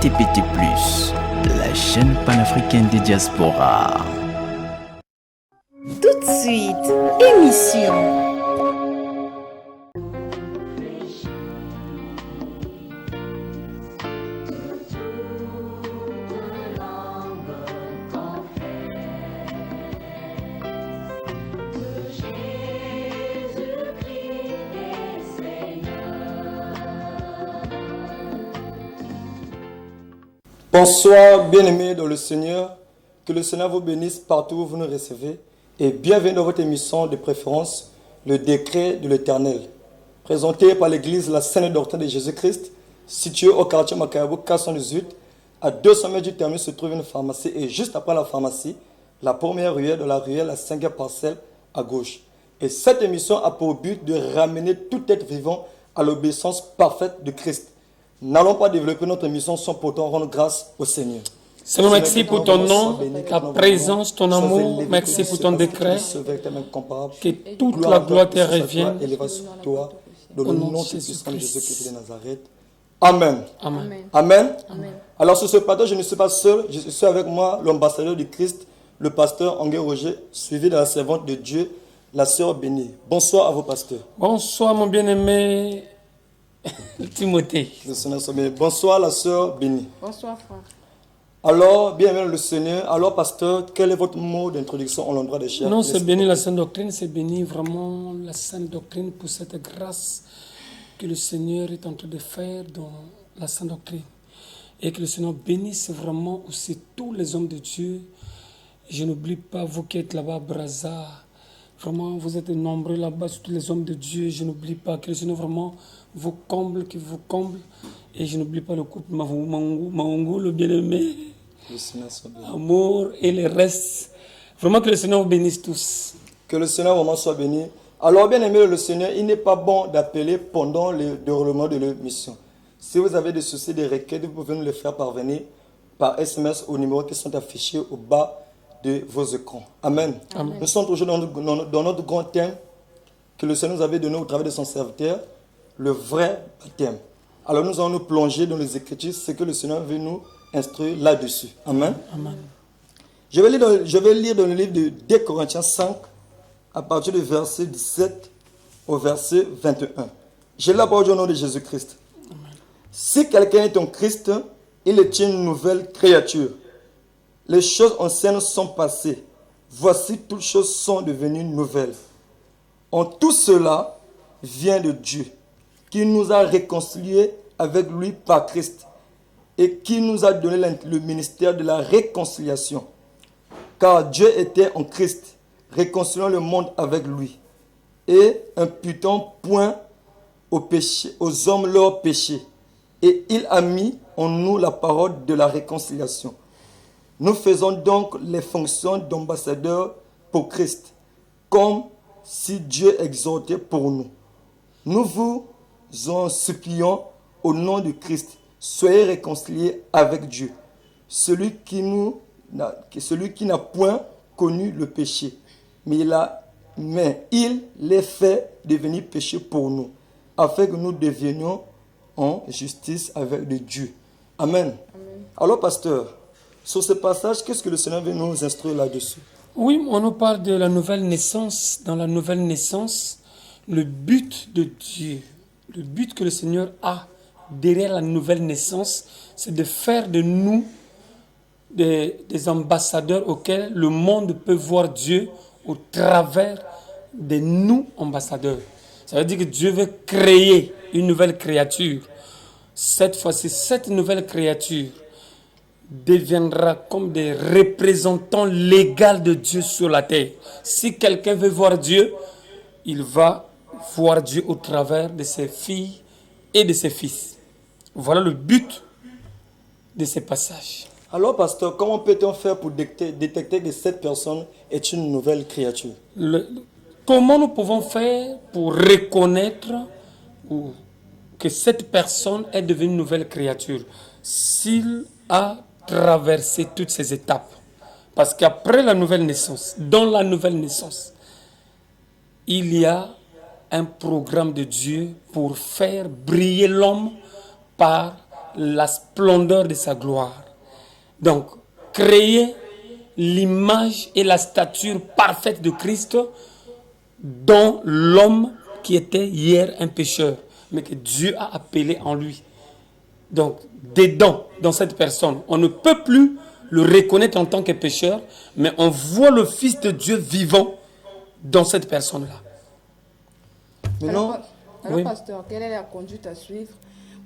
TPT+, la chaîne panafricaine des diasporas. Tout de suite, émission. Bonsoir, bien-aimés dans le Seigneur. Que le Seigneur vous bénisse partout où vous nous recevez. Et bienvenue dans votre émission de préférence, le décret de l'Éternel. Présentée par l'Église La Sainte Doctrine de Jésus-Christ, située au quartier Makayabou 418. À 200 mètres du terminus se trouve une pharmacie. Et juste après la pharmacie, la première ruelle de la ruelle, la 5e parcelle à gauche. Et cette émission a pour but de ramener tout être vivant à l'obéissance parfaite de Christ. N'allons pas développer notre émission sans pourtant rendre grâce au Seigneur. Seigneur, merci pour ton nom, ta présence, ton amour. Merci pour ton décret. Que toute la gloire te revienne. Au nom de Jésus-Christ de Nazareth. Amen. Amen. Amen. Alors sur ce plateau, je ne suis pas seul. Je suis avec moi l'ambassadeur du Christ, le pasteur Angué Roger, suivi de la servante de Dieu, la sœur bénie. Bonsoir à vos pasteurs. Bonsoir mon bien-aimé Timothée. Bonsoir la sœur bénie. Bonsoir frère. Alors, bienvenue le Seigneur. Alors, pasteur, quel est votre mot d'introduction à l'endroit des chers? Non, c'est béni la Sainte Doctrine, c'est béni vraiment la Sainte Doctrine pour cette grâce que le Seigneur est en train de faire dans la Sainte Doctrine. Et que le Seigneur bénisse vraiment aussi tous les hommes de Dieu. Je n'oublie pas vous qui êtes là-bas à Brazza. Vraiment, vous êtes nombreux là-bas, tous les hommes de Dieu. Je n'oublie pas que le Seigneur vraiment vous comble, qu'il vous comble. Et je n'oublie pas le couple Maungu, le bien-aimé, Amour et le reste. Vraiment que le Seigneur vous bénisse tous. Que le Seigneur vraiment soit béni. Alors, bien-aimé le Seigneur, il n'est pas bon d'appeler pendant le déroulement de l'émission. Si vous avez des soucis, des requêtes, vous pouvez nous les faire parvenir par SMS aux numéros qui sont affichés au bas de vos écrans. Amen. Amen. Nous sommes toujours dans notre grand thème que le Seigneur nous avait donné au travers de son serviteur, le vrai baptême. Alors nous allons nous plonger dans les Écritures, ce que le Seigneur veut nous instruire là-dessus. Amen. Amen. Je vais lire dans le livre de 2 Corinthiens 5, à partir du verset 17 au verset 21. J'ai la parole au nom de Jésus-Christ. Si quelqu'un est en Christ, il est une nouvelle créature. Les choses anciennes sont passées. Voici, toutes choses sont devenues nouvelles. En tout cela vient de Dieu, qui nous a réconciliés avec lui par Christ et qui nous a donné le ministère de la réconciliation. Car Dieu était en Christ, réconciliant le monde avec lui et imputant point aux hommes leurs péchés. Et il a mis en nous la parole de la réconciliation. Nous faisons donc les fonctions d'ambassadeurs pour Christ, comme si Dieu exhortait pour nous. Nous vous en supplions au nom de Christ, soyez réconciliés avec Dieu. Celui qui n'a point connu le péché, mais il les fait devenir péché pour nous, afin que nous devenions en justice avec Dieu. Amen. Alors, pasteur, sur ce passage, qu'est-ce que le Seigneur veut nous instruire là-dessus? Oui, on nous parle de la nouvelle naissance. Dans la nouvelle naissance, le but de Dieu, le but que le Seigneur a derrière la nouvelle naissance, c'est de faire de nous des ambassadeurs auxquels le monde peut voir Dieu au travers de nous ambassadeurs. Ça veut dire que Dieu veut créer une nouvelle créature. Cette fois-ci, cette nouvelle créature deviendra comme des représentants légaux de Dieu sur la terre. Si quelqu'un veut voir Dieu, il va voir Dieu au travers de ses filles et de ses fils. Voilà le but de ces passages. Alors, pasteur, comment peut-on faire pour détecter que cette personne est une nouvelle créature? Comment nous pouvons faire pour reconnaître que cette personne est devenue une nouvelle créature? S'il a traversé toutes ces étapes. Parce qu'après la nouvelle naissance, dans la nouvelle naissance, il y a un programme de Dieu pour faire briller l'homme par la splendeur de sa gloire. Donc, créer l'image et la stature parfaite de Christ dans l'homme qui était hier un pécheur, mais que Dieu a appelé en lui. Donc, dedans, dans cette personne, on ne peut plus le reconnaître en tant que pécheur, mais on voit le Fils de Dieu vivant dans cette personne-là. Maintenant, Alors, Oui. pasteur, quelle est la conduite à suivre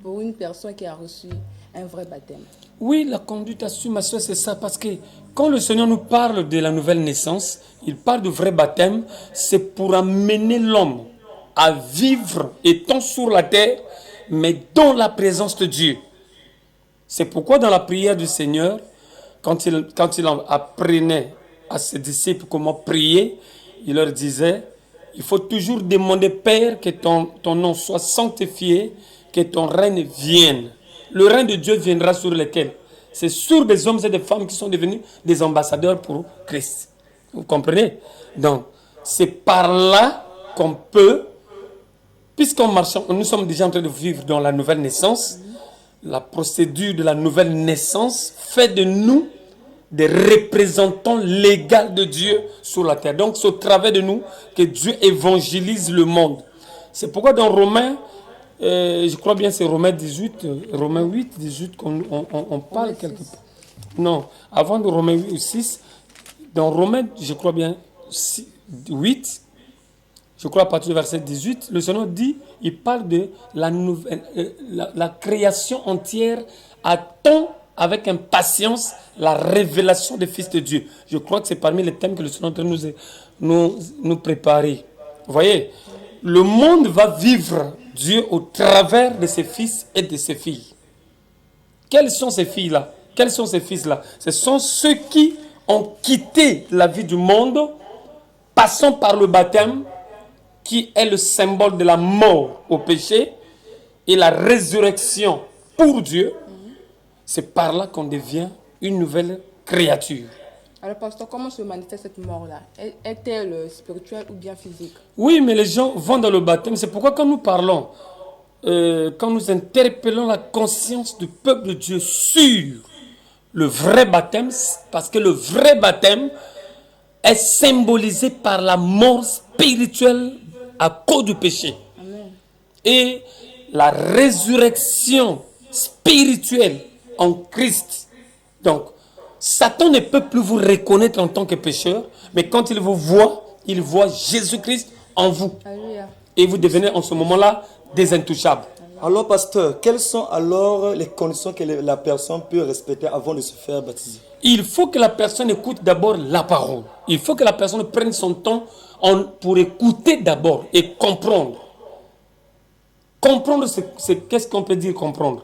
pour une personne qui a reçu un vrai baptême? Oui, la conduite à suivre, ma soeur, c'est ça. Parce que quand le Seigneur nous parle de la nouvelle naissance, il parle de vrai baptême, c'est pour amener l'homme à vivre étant sur la terre, mais dans la présence de Dieu. C'est pourquoi dans la prière du Seigneur, quand il apprenait à ses disciples comment prier, il leur disait, il faut toujours demander, Père, que ton nom soit sanctifié, que ton règne vienne. Le règne de Dieu viendra sur lesquels? C'est sur des hommes et des femmes qui sont devenus des ambassadeurs pour Christ. Vous comprenez? Donc, c'est par là qu'on peut, puisqu'en marchant, nous sommes déjà en train de vivre dans la nouvelle naissance, la procédure de la nouvelle naissance fait de nous des représentants légaux de Dieu sur la terre. Donc, c'est au travers de nous que Dieu évangélise le monde. C'est pourquoi dans Romains, je crois bien c'est Romains 18, Romains 8, 18, on parle quelque part. Non, avant de Romains 8 ou 6, dans Romains, je crois bien 8, je crois à partir du verset 18, le Seigneur dit, il parle de la, la création entière attend avec impatience la révélation des fils de Dieu. Je crois que c'est parmi les thèmes que le Seigneur est en train de nous préparer. Vous voyez, le monde va vivre Dieu au travers de ses fils et de ses filles. Quelles sont ces filles-là? Quels sont ces fils-là? Ce sont ceux qui ont quitté la vie du monde, passant par le baptême, qui est le symbole de la mort au péché et la résurrection pour Dieu. C'est par là qu'on devient une nouvelle créature. Alors, pasteur, comment se manifeste cette mort-là? Est-elle spirituelle ou bien physique? Oui, mais les gens vont dans le baptême. C'est pourquoi quand nous parlons, quand nous interpellons la conscience du peuple de Dieu sur le vrai baptême, parce que le vrai baptême est symbolisé par la mort spirituelle à cause du péché. Amen. Et la résurrection spirituelle en Christ. Donc, Satan ne peut plus vous reconnaître en tant que pécheur, mais quand il vous voit, il voit Jésus-Christ en vous. Alléluia. Et vous devenez en ce moment-là des intouchables. alors, pasteur, quelles sont alors les conditions que la personne peut respecter avant de se faire baptiser? Il faut que la personne écoute d'abord la parole. Il faut que la personne prenne son temps pour écouter d'abord et comprendre. Comprendre, qu'est-ce qu'on peut dire comprendre?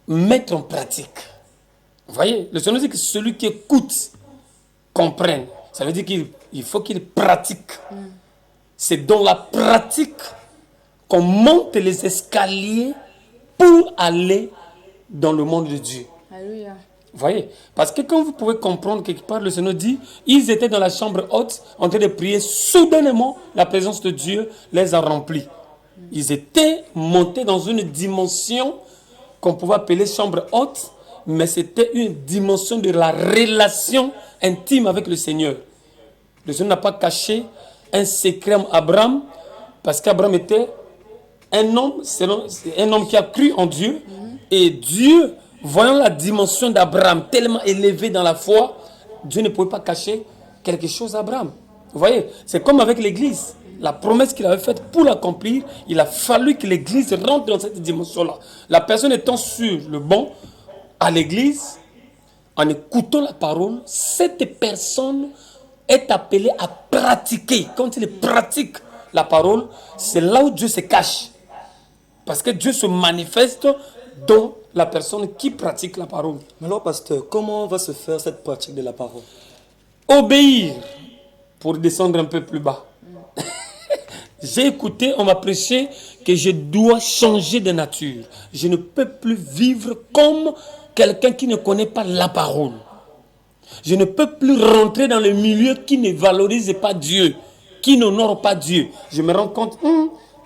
Mettre en pratique. Vous voyez, le Seigneur dit que celui qui écoute comprenne. Ça veut dire qu'il faut qu'il pratique. C'est dans la pratique qu'on monte les escaliers pour aller dans le monde de Dieu. Alléluia. Vous voyez? Parce que quand vous pouvez comprendre quelque part, le Seigneur dit, ils étaient dans la chambre haute en train de prier. Soudainement, la présence de Dieu les a remplis. Ils étaient montés dans une dimension qu'on pouvait appeler chambre haute, mais c'était une dimension de la relation intime avec le Seigneur. Le Seigneur n'a pas caché un secret à Abraham, parce qu'Abraham était un homme qui a cru en Dieu, et Dieu, voyant la dimension d'Abraham tellement élevée dans la foi, Dieu ne pouvait pas cacher quelque chose à Abraham. Vous voyez, c'est comme avec l'Église. La promesse qu'il avait faite, pour l'accomplir, il a fallu que l'Église rentre dans cette dimension-là. La personne étant sur le banc à l'Église, en écoutant la parole, cette personne est appelée à pratiquer. Quand il pratique la parole, c'est là où Dieu se cache. Parce que Dieu se manifeste dans la personne qui pratique la parole. Mais alors, pasteur, comment va se faire cette pratique de la parole? Obéir, pour descendre un peu plus bas. J'ai écouté, on m'a prêché que je dois changer de nature. Je ne peux plus vivre comme quelqu'un qui ne connaît pas la parole. Je ne peux plus rentrer dans le milieu qui ne valorise pas Dieu, qui n'honore pas Dieu. Je me rends compte,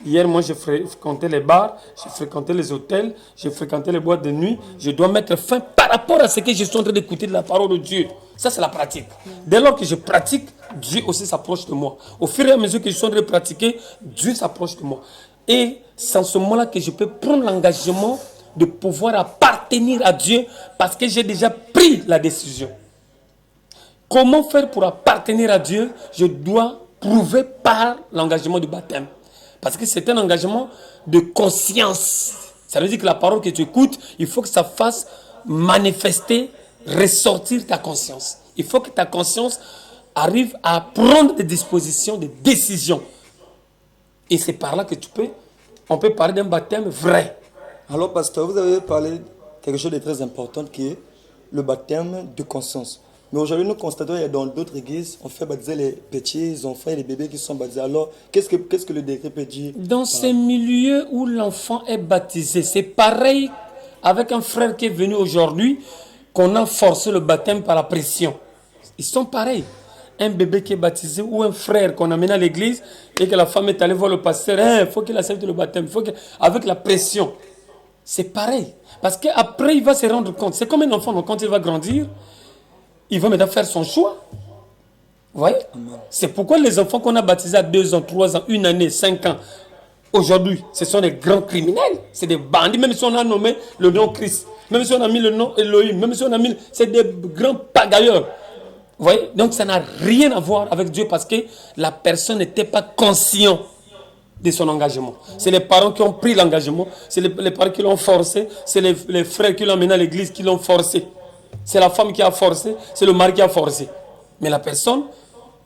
Hier, moi, j'ai fréquenté les bars, j'ai fréquenté les hôtels, j'ai fréquenté les boîtes de nuit. Je dois mettre fin par rapport à ce que je suis en train d'écouter de la parole de Dieu. Ça, c'est la pratique. Dès lors que je pratique, Dieu aussi s'approche de moi. Au fur et à mesure que je suis en train de pratiquer, Dieu s'approche de moi. Et c'est en ce moment-là que je peux prendre l'engagement de pouvoir appartenir à Dieu parce que j'ai déjà pris la décision. Comment faire pour appartenir à Dieu? Je dois prouver par l'engagement du baptême. Parce que c'est un engagement de conscience. Ça veut dire que la parole que tu écoutes, il faut que ça fasse manifester, ressortir ta conscience. Il faut que ta conscience arrive à prendre des dispositions, des décisions. Et c'est par là que on peut parler d'un baptême vrai. Alors, pasteur, vous avez parlé de quelque chose de très important qui est le baptême de conscience. Mais aujourd'hui, nous constatons qu'il y a dans d'autres églises, on fait baptiser les petits enfants et les bébés qui sont baptisés. Alors, qu'est-ce que le décret peut dire? Dans ces milieux où l'enfant est baptisé, c'est pareil avec un frère qui est venu aujourd'hui, qu'on a forcé le baptême par la pression. Ils sont pareils. Un bébé qui est baptisé ou un frère qu'on amène à l'église et que la femme est allée voir le pasteur, il faut qu'il accepte le baptême, avec la pression. C'est pareil. Parce qu'après, il va se rendre compte. C'est comme un enfant, donc quand il va grandir, il va maintenant faire son choix. Vous voyez? C'est pourquoi les enfants qu'on a baptisés à 2 ans, 3 ans, 1 année, 5 ans, aujourd'hui, ce sont des grands criminels. C'est des bandits, même si on a nommé le nom Christ, même si on a mis le nom Elohim, même si on a mis... C'est des grands pagailleurs. Vous voyez? Donc ça n'a rien à voir avec Dieu parce que la personne n'était pas consciente de son engagement. C'est les parents qui ont pris l'engagement, c'est les parents qui l'ont forcé, c'est les frères qui l'ont amené à l'église qui l'ont forcé. C'est la femme qui a forcé, c'est le mari qui a forcé. Mais la personne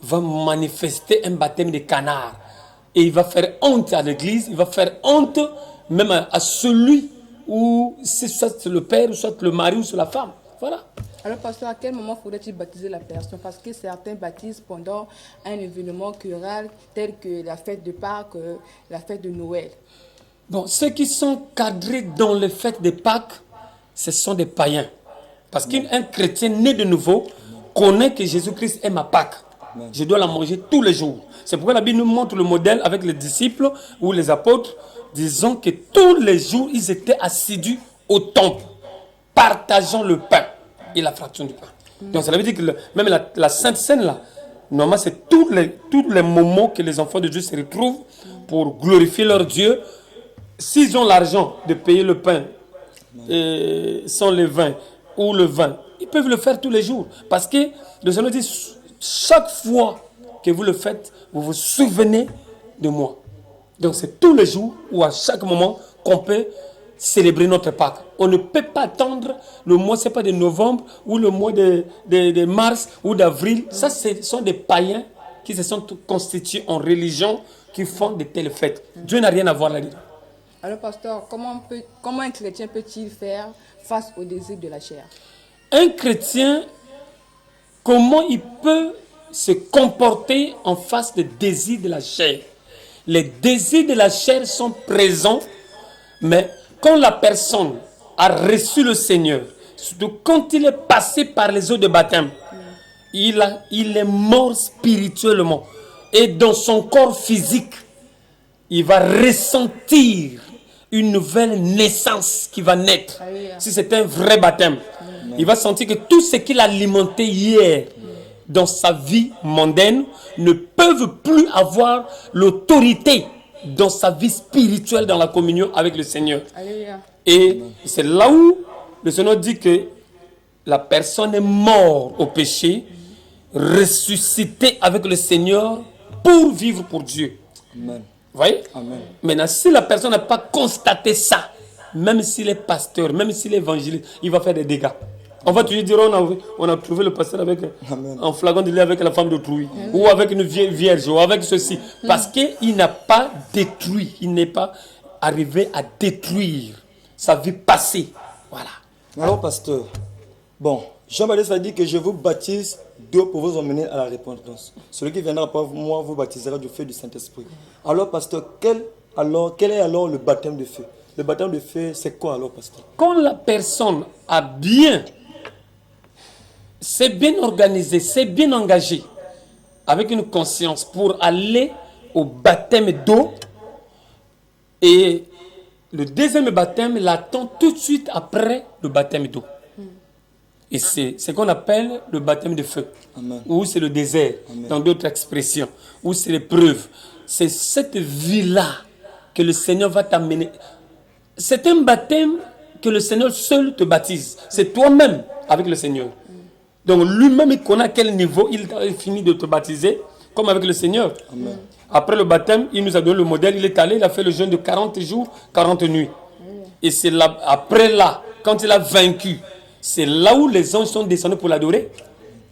va manifester un baptême de canard. Et il va faire honte à l'église, il va faire honte même à celui où c'est soit le père, ou soit le mari, ou soit la femme. Voilà. Alors, pasteur, à quel moment faudrait-il baptiser la personne? Parce que certains baptisent pendant un événement choral tel que la fête de Pâques, la fête de Noël. Bon, ceux qui sont cadrés dans les fêtes de Pâques, ce sont des païens. Parce qu'un chrétien né de nouveau connaît que Jésus-Christ est ma Pâque. Je dois la manger tous les jours. C'est pourquoi la Bible nous montre le modèle avec les disciples ou les apôtres, disant que tous les jours, ils étaient assidus au temple, partageant le pain et la fraction du pain. Donc ça veut dire que même la Sainte Seine, là, normalement, c'est tous les moments que les enfants de Dieu se retrouvent pour glorifier leur Dieu. S'ils ont l'argent de payer le pain sans le vin, ou le vin, ils peuvent le faire tous les jours. Parce que le Seigneur dit, chaque fois que vous le faites, vous vous souvenez de moi. Donc c'est tous les jours ou à chaque moment qu'on peut célébrer notre Pâques. On ne peut pas attendre le mois, c'est pas de novembre ou le mois de mars ou d'avril. Ça, ce sont des païens qui se sont constitués en religion qui font de telles fêtes. Dieu n'a rien à voir là-dedans. Alors, pasteur, comment un chrétien peut-il faire face au désir de la chair? Un chrétien, comment il peut se comporter en face des désirs de la chair? Les désirs de la chair sont présents, mais quand la personne a reçu le Seigneur, surtout quand il est passé par les eaux de baptême, il est mort spirituellement. Et dans son corps physique, il va ressentir une nouvelle naissance qui va naître. Si c'est un vrai baptême, il va sentir que tout ce qu'il a alimenté hier dans sa vie mondaine ne peuvent plus avoir l'autorité dans sa vie spirituelle, dans la communion avec le Seigneur. Alléluia. Et c'est là où le Seigneur dit que la personne est morte au péché, ressuscitée avec le Seigneur pour vivre pour Dieu. Amen. Vous voyez? Amen. Maintenant, si la personne n'a pas constaté ça, même s'il est pasteur, même s'il est évangéliste, il va faire des dégâts. On va toujours dire, on a trouvé le pasteur avec un flagon de lait avec la femme d'autrui, ou avec une vierge, ou avec ceci. Parce qu'il n'a pas détruit, il n'est pas arrivé à détruire sa vie passée. Voilà. Alors, pasteur, bon, Jean-Baptiste a dit que je vous baptise d'eau pour vous emmener à la repentance. Celui qui viendra après moi vous baptisera du feu du Saint-Esprit. Alors, pasteur, quel est alors le baptême de feu? Le baptême de feu, c'est quoi alors, pasteur? Quand la personne c'est bien organisé, c'est bien engagé, avec une conscience pour aller au baptême d'eau, Et le deuxième baptême l'attend tout de suite après le baptême d'eau. Et c'est ce qu'on appelle le baptême de feu. Amen. Ou c'est le désert, Amen. dans d'autres expressions. Ou c'est l'épreuve. C'est cette vie-là que le Seigneur va t'amener. C'est un baptême que le Seigneur seul te baptise. C'est toi-même avec le Seigneur. Donc lui-même, il connaît à quel niveau il a fini de te baptiser, comme avec le Seigneur. Amen. Après le baptême, il nous a donné le modèle. Il est allé, il a fait le jeûne de 40 jours, 40 nuits. Et c'est là, après là, quand il a vaincu, c'est là où les anges sont descendus pour l'adorer.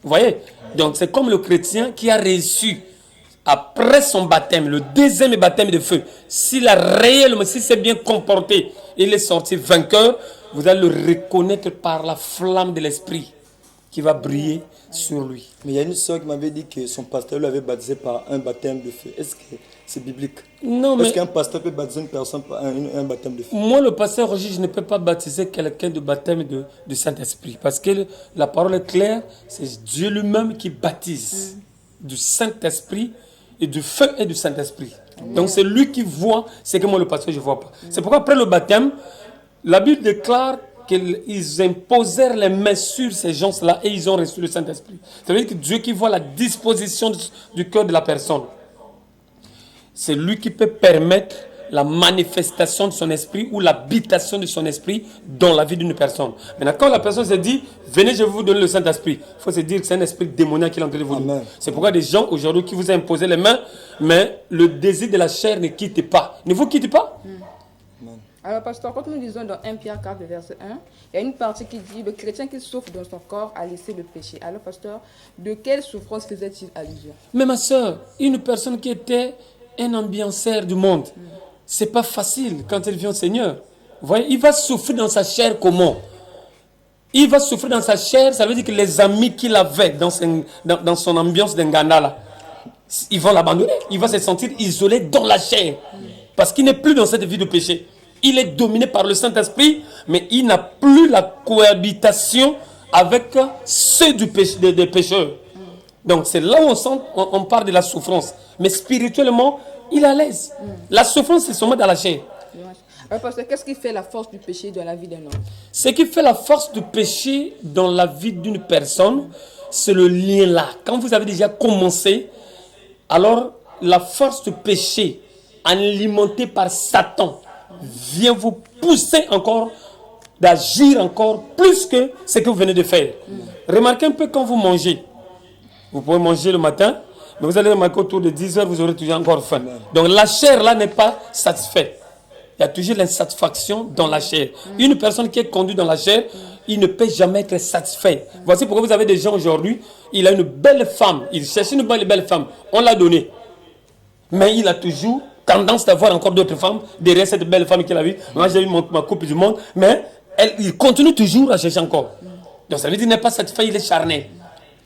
Vous voyez? Donc c'est comme le chrétien qui a reçu, après son baptême, le deuxième baptême de feu. S'il a réellement, s'il s'est bien comporté, il est sorti vainqueur, vous allez le reconnaître par la flamme de l'esprit qui va briller sur lui. Mais il y a une soeur qui m'avait dit que son pasteur l'avait baptisé par un baptême de feu. Est-ce que c'est biblique? Non, Est-ce mais qu'un pasteur peut baptiser une personne par un baptême de feu? moi, le pasteur Roger, je ne peux pas baptiser quelqu'un de baptême de Saint-Esprit. Parce que la parole est claire, c'est Dieu lui-même qui baptise du Saint-Esprit et du feu et du Saint-Esprit. Donc c'est lui qui voit ce que moi, le pasteur, je ne vois pas. C'est pourquoi après le baptême, la Bible déclare qu'ils imposèrent les mains sur ces gens-là et ils ont reçu le Saint-Esprit. Ça veut dire que Dieu qui voit la disposition du cœur de la personne, c'est lui qui peut permettre la manifestation de son esprit ou l'habitation de son esprit dans la vie d'une personne. Maintenant, quand la personne se dit, venez, je vais vous donner le Saint-Esprit, il faut se dire que c'est un esprit démoniaque qui est en train de vous donner. C'est pourquoi des gens aujourd'hui qui vous ont imposé les mains, mais le désir de la chair ne quitte pas. Ne vous quitte pas. Alors, pasteur, quand nous lisons dans 1 Pierre 4, verset 1, il y a une partie qui dit, le chrétien qui souffre dans son corps a laissé le péché. Alors, pasteur, de quelle souffrance faisait-il allusion? Mais ma soeur, une personne qui était un ambianceur du monde, c'est pas facile quand elle vient au Seigneur. Vous voyez, il va souffrir dans sa chair comment? Il va souffrir dans sa chair, ça veut dire que les amis qu'il avait dans son ambiance d'Nganda là, ils vont l'abandonner. Il va se sentir isolé dans la chair. Parce qu'il n'est plus dans cette vie de péché. Il est dominé par le Saint-Esprit, mais il n'a plus la cohabitation avec ceux des pécheurs. Donc c'est là où on parle de la souffrance. Mais spirituellement, il est à l'aise. La souffrance, c'est seulement dans la chair. Alors, pasteur, qu'est-ce qui fait la force du péché dans la vie d'un homme? Ce qui fait la force du péché dans la vie d'une personne, c'est le lien là. Quand vous avez déjà commencé, alors la force du péché, alimentée par Satan, vient vous pousser encore d'agir encore plus que ce que vous venez de faire. Remarquez un peu quand vous mangez. Vous pouvez manger le matin, mais vous allez remarquer autour de 10 heures, vous aurez toujours encore faim. Donc la chair là n'est pas satisfaite. Il y a toujours l'insatisfaction dans la chair. Une personne qui est conduite dans la chair, il ne peut jamais être satisfait. Voici pourquoi vous avez des gens aujourd'hui, il a une belle femme, il cherche une belle femme, on l'a donnée. Mais il a toujours tendance d'avoir encore d'autres femmes derrière cette belle femme qu'il a vue. Moi j'ai eu ma coupe du monde, mais il continue toujours à chercher encore. Donc ça veut dire qu'il n'est pas satisfait, il est charnel.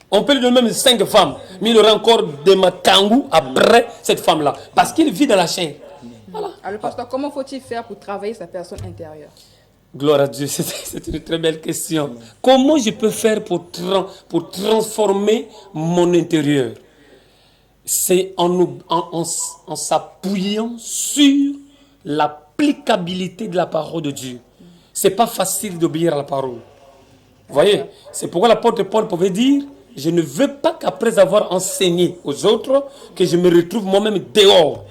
On peut lui donner même 5 femmes, mais il aura encore des matangous après cette femme-là. Parce qu'il vit dans la chair. Voilà. Alors, pasteur, comment faut-il faire pour travailler sa personne intérieure? Gloire à Dieu, c'est une très belle question. Comment je peux faire pour transformer mon intérieur? C'est en s'appuyant sur l'applicabilité de la parole de Dieu. Ce n'est pas facile d'obéir à la parole. Vous voyez, c'est pourquoi l'apôtre Paul pouvait dire, je ne veux pas qu'après avoir enseigné aux autres, que je me retrouve moi-même dehors.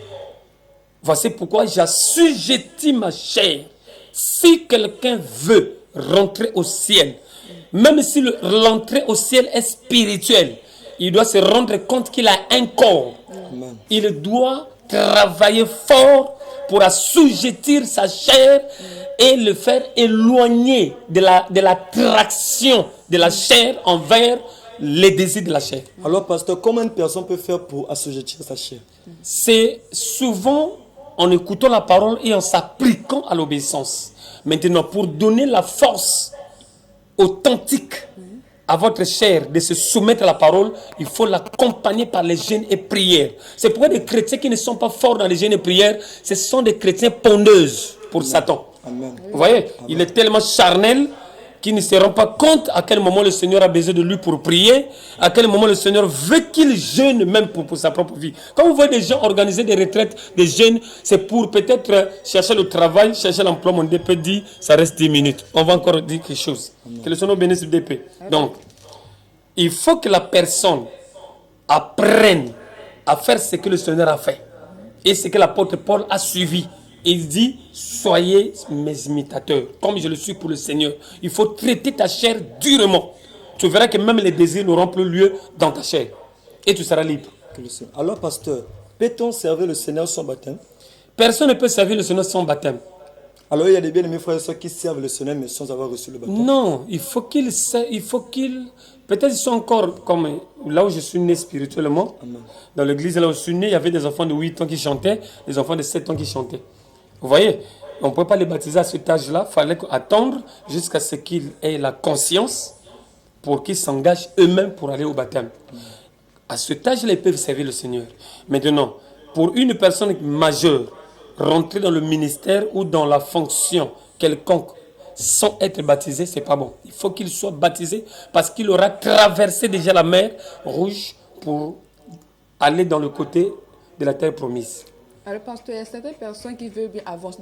Voici pourquoi j'assujettis ma chair. Si quelqu'un veut rentrer au ciel, même si l'entrée au ciel est spirituelle, il doit se rendre compte qu'il a un corps. Amen. Il doit travailler fort pour assujettir sa chair et le faire éloigner de l'attraction de la chair envers les désirs de la chair. Alors, pasteur, comment une personne peut faire pour assujettir sa chair? C'est souvent en écoutant la parole et en s'appliquant à l'obéissance. Maintenant, pour donner la force authentique à votre chair de se soumettre à la parole, il faut l'accompagner par les jeûnes et prières. C'est pourquoi des chrétiens qui ne sont pas forts dans les jeûnes et prières, ce sont des chrétiens pondeuses pour Satan. Amen. Vous voyez, il est tellement charnel qui ne se rend pas compte à quel moment le Seigneur a besoin de lui pour prier, à quel moment le Seigneur veut qu'il jeûne même pour sa propre vie. Quand vous voyez des gens organiser des retraites, des jeûnes, c'est pour peut-être chercher le travail, chercher l'emploi. Mon DP dit, ça reste 10 minutes. On va encore dire quelque chose. Que le Seigneur bénisse le DP. Donc, il faut que la personne apprenne à faire ce que le Seigneur a fait. Et ce que l'apôtre Paul a suivi. Il dit, soyez mes imitateurs, comme je le suis pour le Seigneur. Il faut traiter ta chair durement. Tu verras que même les désirs n'auront plus lieu dans ta chair. Et tu seras libre. Alors, pasteur, peut-on servir le Seigneur sans baptême? Personne ne peut servir le Seigneur sans baptême. Alors, il y a des bien-aimés frères et sœurs qui servent le Seigneur, mais sans avoir reçu le baptême. Non, il faut qu'ils... Peut-être ils sont encore comme là où je suis né spirituellement. Amen. Dans l'église là où je suis né, il y avait des enfants de 8 ans qui chantaient, des enfants de 7 ans qui chantaient. Vous voyez, on ne peut pas les baptiser à cet âge-là. Il fallait attendre jusqu'à ce qu'ils aient la conscience pour qu'ils s'engagent eux-mêmes pour aller au baptême. À cet âge-là, ils peuvent servir le Seigneur. Maintenant, pour une personne majeure, rentrer dans le ministère ou dans la fonction quelconque sans être baptisé, c'est pas bon. Il faut qu'il soit baptisé parce qu'il aura traversé déjà la mer Rouge pour aller dans le côté de la terre promise. Alors, pasteur, il y a certaines personnes qui veulent bien avancer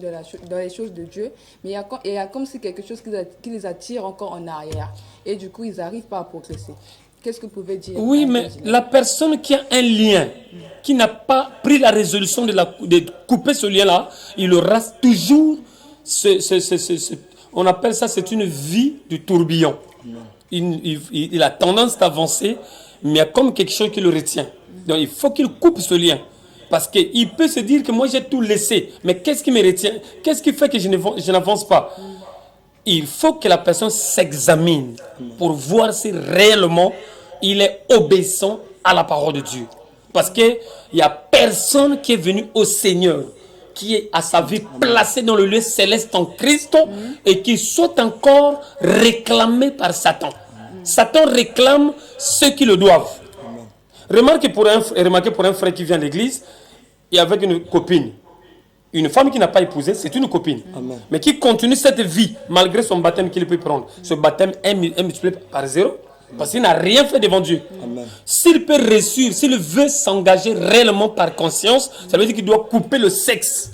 dans les choses de Dieu, mais il y a comme si quelque chose qui les attire encore en arrière. Et du coup, ils n'arrivent pas à progresser. Qu'est-ce que vous pouvez dire? Oui, mais la personne qui a un lien, qui n'a pas pris la résolution de couper ce lien-là, il aura toujours on appelle ça, c'est une vie du tourbillon. Il a tendance à avancer, mais il y a comme quelque chose qui le retient. Donc, il faut qu'il coupe ce lien. Parce qu'il peut se dire que moi j'ai tout laissé, mais qu'est-ce qui me retient? Qu'est-ce qui fait que je n'avance pas? Il faut que la personne s'examine pour voir si réellement il est obéissant à la parole de Dieu. Parce qu'il n'y a personne qui est venu au Seigneur, qui est à sa vie placé dans le lieu céleste en Christ et qui soit encore réclamé par Satan. Satan réclame ceux qui le doivent. Remarquez pour un frère qui vient à l'église, et avec une copine. Une femme qui n'a pas épousé, c'est une copine. Amen. Mais qui continue cette vie, malgré son baptême qu'il peut prendre. Ce baptême est multiplié par 0, parce qu'il n'a rien fait devant Dieu. Amen. S'il peut réussir, s'il veut s'engager réellement par conscience, ça veut dire qu'il doit couper le sexe.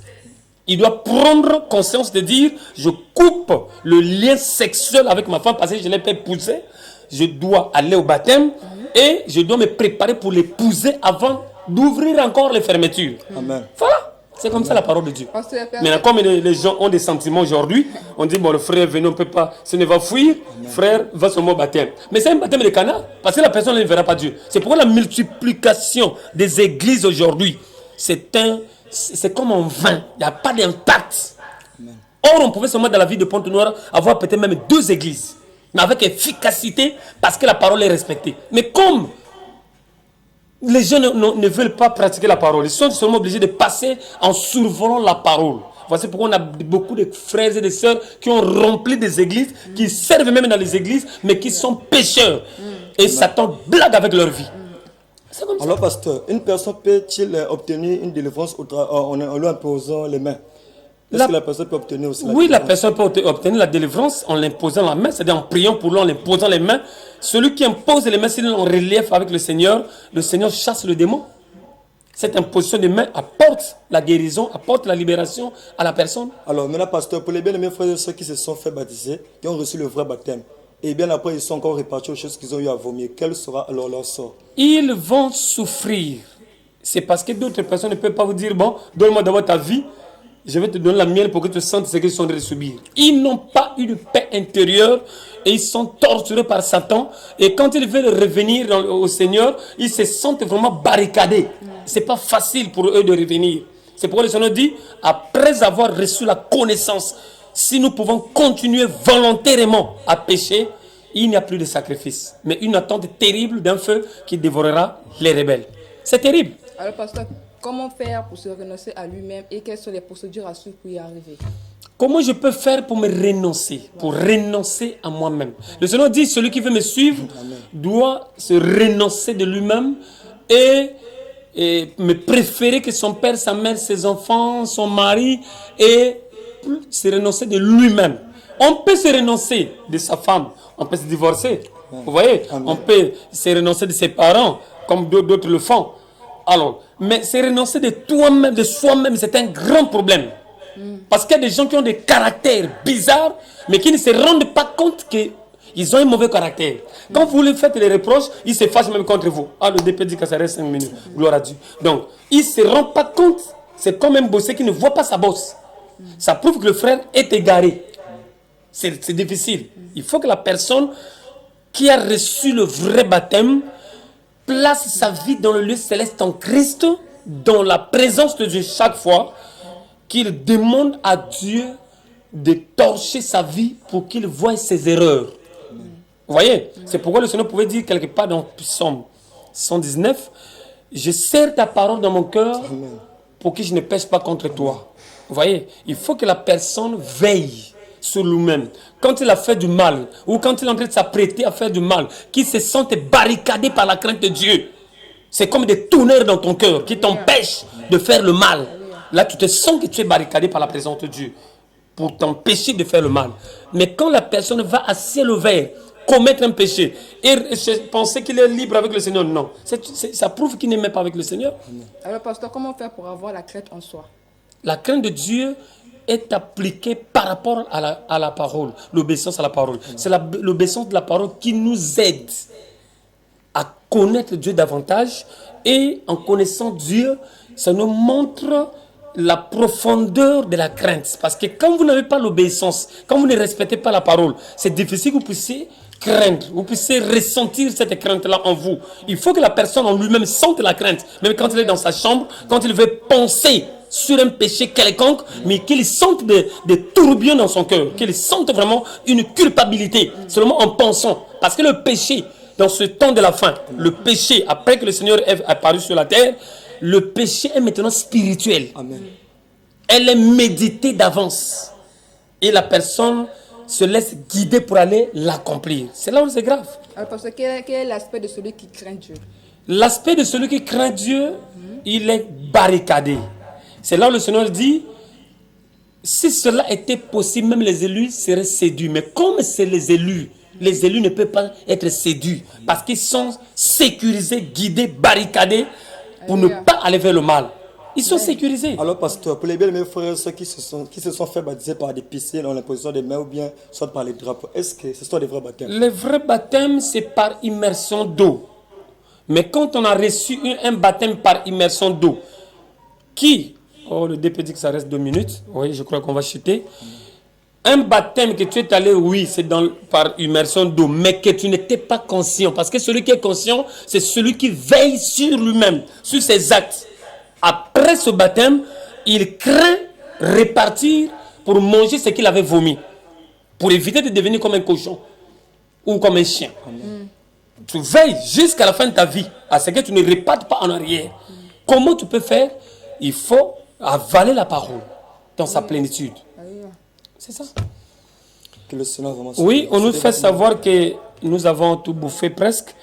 Il doit prendre conscience de dire, je coupe le lien sexuel avec ma femme parce que je ne l'ai pas épousée. Je dois aller au baptême et je dois me préparer pour l'épouser avant d'ouvrir encore les fermetures. Amen. Voilà, c'est comme ça la parole de Dieu. Pasteur, Maintenant, comme les gens ont des sentiments aujourd'hui, on dit, bon, le frère est venu, on ne peut pas, ce ne va fuir, frère va seulement au baptême. Mais c'est un baptême de canard, parce que la personne ne verra pas Dieu. C'est pourquoi la multiplication des églises aujourd'hui, c'est comme un vin, il n'y a pas d'impact. Or, on pouvait seulement dans la ville de Pointe-Noire avoir peut-être même 2 églises, mais avec efficacité, parce que la parole est respectée. Mais comme les gens ne veulent pas pratiquer la parole, ils sont seulement obligés de passer en survolant la parole. Voici pourquoi on a beaucoup de frères et de sœurs qui ont rempli des églises, qui servent même dans les églises, mais qui sont pécheurs. Et Satan blague avec leur vie. C'est comme ça. Alors, pasteur, une personne peut-il obtenir une délivrance en lui imposant les mains? Est-ce que la personne peut obtenir aussi la personne peut obtenir la délivrance en l'imposant la main, c'est-à-dire en priant pour lui, en l'imposant les mains. Celui qui impose les mains, s'il est en relief avec le Seigneur chasse le démon. Cette imposition des mains apporte la guérison, apporte la libération à la personne. Alors, maintenant, pasteur, pour les bien-aimés frères et sœurs qui se sont fait baptiser, qui ont reçu le vrai baptême, et bien après, ils sont encore répartis aux choses qu'ils ont eu à vomir, quel sera alors leur sort? Ils vont souffrir. C'est parce que d'autres personnes ne peuvent pas vous dire, bon, donne-moi d'abord ta vie, je vais te donner la mienne pour que tu sentes ce qu'ils sont en train de subir. Ils n'ont pas une paix intérieure et ils sont torturés par Satan. Et quand ils veulent revenir au Seigneur, ils se sentent vraiment barricadés. Ce n'est pas facile pour eux de revenir. C'est pourquoi le Seigneur dit, après avoir reçu la connaissance, si nous pouvons continuer volontairement à pécher, il n'y a plus de sacrifice. Mais une attente terrible d'un feu qui dévorera les rebelles. C'est terrible. Alors, pasteur, comment faire pour se renoncer à lui-même et quelles sont les procédures à suivre pour y arriver? Comment je peux faire pour me renoncer, pour renoncer à moi-même? Le Seigneur dit, celui qui veut me suivre doit se renoncer de lui-même et me préférer que son père, sa mère, ses enfants, son mari et se renoncer de lui-même. On peut se renoncer de sa femme, on peut se divorcer. Vous voyez, on peut se renoncer de ses parents, comme d'autres le font. Alors, mais se renoncer de toi-même, de soi-même, c'est un grand problème. Parce qu'il y a des gens qui ont des caractères bizarres, mais qui ne se rendent pas compte qu'ils ont un mauvais caractère. Quand vous lui faites les reproches, ils se fâchent même contre vous. Ah, le DP dit que ça reste 5 minutes. Gloire à Dieu. Donc, il ne se rend pas compte. C'est comme un bossé qui ne voit pas sa bosse. Ça prouve que le frère est égaré. C'est difficile. Il faut que la personne qui a reçu le vrai baptême place sa vie dans le lieu céleste en Christ, dans la présence de Dieu chaque fois qu'il demande à Dieu de torcher sa vie pour qu'il voie ses erreurs. Vous voyez, c'est pourquoi le Seigneur pouvait dire quelque part dans Psaume 119, je serre ta parole dans mon cœur pour que je ne pêche pas contre toi. Vous voyez, il faut que la personne veille sur lui-même. Quand il a fait du mal, ou quand il est en train de s'apprêter à faire du mal, qu'il se sente barricadé par la crainte de Dieu. C'est comme des tonnerres dans ton cœur qui t'empêchent de faire le mal. Là, tu te sens que tu es barricadé par la présence de Dieu pour t'empêcher de faire le mal. Mais quand la personne va à ciel ouvert commettre un péché et penser qu'il est libre avec le Seigneur, non. Ça prouve qu'il n'est même pas avec le Seigneur. Alors, pasteur, comment faire pour avoir la crainte en soi? La crainte de Dieu est appliquée par rapport à la parole, l'obéissance à la parole. C'est l'obéissance de la parole qui nous aide à connaître Dieu davantage, et en connaissant Dieu, ça nous montre la profondeur de la crainte. Parce que quand vous n'avez pas l'obéissance, quand vous ne respectez pas la parole, c'est difficile que vous puissiez craindre, vous puissiez ressentir cette crainte-là en vous. Il faut que la personne en lui-même sente la crainte, même quand il est dans sa chambre, quand il veut penser sur un péché quelconque, mais qu'il sente des tourbillons dans son cœur, qu'il sente vraiment une culpabilité, seulement en pensant. Parce que le péché, dans ce temps de la fin, le péché, après que le Seigneur est apparu sur la terre, le péché est maintenant spirituel. Amen. Elle est méditée d'avance. Et la personne se laisse guider pour aller l'accomplir. C'est là où c'est grave. Alors, pasteur, quel est l'aspect de celui qui craint Dieu? L'aspect de celui qui craint Dieu, il est barricadé. C'est là où le Seigneur dit, si cela était possible, même les élus seraient séduits. Mais comme c'est les élus ne peuvent pas être séduits parce qu'ils sont sécurisés, guidés, barricadés pour ne pas aller vers le mal. Ils sont sécurisés. Alors, pasteur, pour les bien mes frères, ceux qui se sont fait baptiser par des piscines dans l'imposition des mains ou bien soit par les drapeaux, est-ce que ce sont des vrais baptêmes? Le vrai baptême, c'est par immersion d'eau. Mais quand on a reçu un baptême par immersion d'eau, qui... Oh, le DP dit que ça reste 2 minutes. Oui, je crois qu'on va chuter. Un baptême que tu es allé, oui, c'est par immersion d'eau, mais que tu n'étais pas conscient. Parce que celui qui est conscient, c'est celui qui veille sur lui-même, sur ses actes. Après ce baptême, il craint repartir pour manger ce qu'il avait vomi, pour éviter de devenir comme un cochon ou comme un chien. Tu veilles jusqu'à la fin de ta vie à ce que tu ne repartes pas en arrière. Comment tu peux faire? Il faut avaler la parole dans sa plénitude. C'est ça. Que le Seigneur vraiment... Oui, on nous fait savoir que nous avons tout bouffé presque.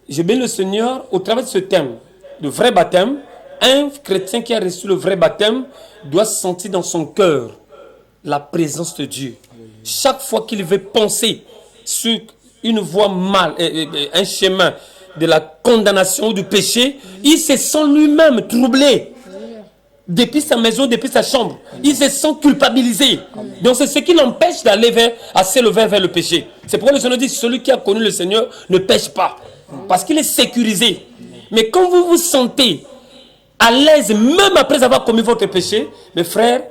Je bénis le Seigneur au travers de ce thème, le vrai baptême. Un chrétien qui a reçu le vrai baptême doit sentir dans son cœur la présence de Dieu. Chaque fois qu'il veut penser sur une voie mal, un chemin de la condamnation ou du péché, il se sent lui-même troublé. Depuis sa maison, depuis sa chambre, il se sent culpabilisé. Donc c'est ce qui l'empêche d'aller à s'élever vers le péché. C'est pourquoi le Seigneur dit, celui qui a connu le Seigneur ne pêche pas. Parce qu'il est sécurisé. Mais quand vous vous sentez à l'aise, même après avoir commis votre péché, mes frères,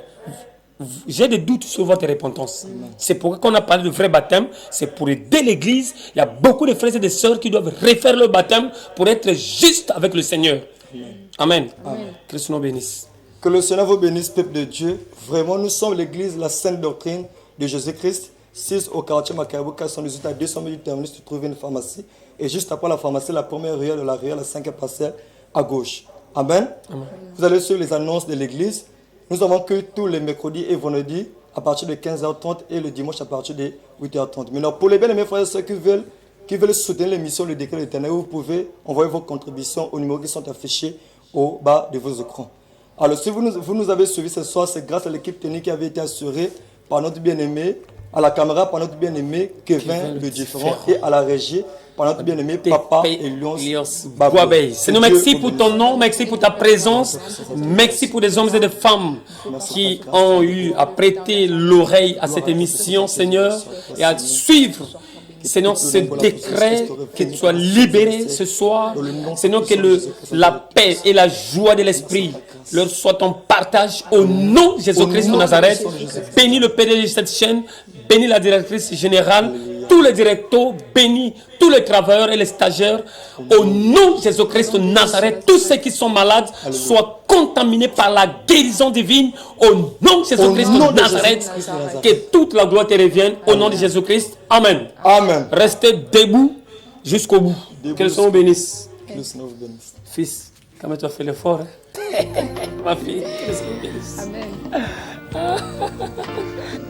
j'ai des doutes sur votre repentance. C'est pourquoi quand on a parlé de vrai baptême, c'est pour aider l'église. Il y a beaucoup de frères et de sœurs qui doivent refaire leur baptême pour être juste avec le Seigneur. Amen. Christ nous bénisse. Que le Seigneur vous bénisse, peuple de Dieu. Vraiment, nous sommes l'église, la sainte doctrine de Jésus-Christ. 6 au quartier Macabou, 418 à 200 000 du terminus, tu trouves une pharmacie. Et juste après la pharmacie, la première ruelle de la ruelle, la 5e parcelle à gauche. Amen. Amen. Vous allez sur les annonces de l'église. Nous avons que tous les mercredis et vendredis à partir de 15h30 et le dimanche à partir de 8h30. Maintenant, pour les bien-aimés frères et sœurs qui veulent soutenir l'émission Le Décret de l'Éternel, vous pouvez envoyer vos contributions aux numéros qui sont affichés au bas de vos écrans. Alors, si vous nous avez suivis ce soir, c'est grâce à l'équipe technique qui avait été assurée par notre bien-aimé À la caméra, par notre bien-aimé Kevin le Différent. Et à la régie, par notre bien-aimé Papa Elios Baboué. Seigneur, Que merci Dieu pour vous ton nom, merci pour ta présence, merci pour des hommes et des femmes qui ont eu à prêter l'oreille à cette émission, Seigneur, et à suivre, Seigneur, ce décret, qu'il soit libéré ce soir, Seigneur, que la paix et la joie de l'esprit leur soient en partage au nom de Jésus-Christ de Nazareth. Bénis le PDG de cette chaîne, bénis la directrice générale, tous les directeurs, bénis tous les travailleurs et les stagiaires. Au nom de Jésus-Christ de Nazareth, tous ceux qui sont malades soient contaminés par la guérison divine. Au nom de Jésus-Christ de Nazareth, que toute la gloire te revienne. Au nom de Jésus-Christ. Amen. Amen. Restez debout jusqu'au bout. Que le Seigneur bénisse. Le Seigneur vous bénisse. Fils, comment tu as fait l'effort, hein? Ma fille, que le Seigneur bénisse. Amen.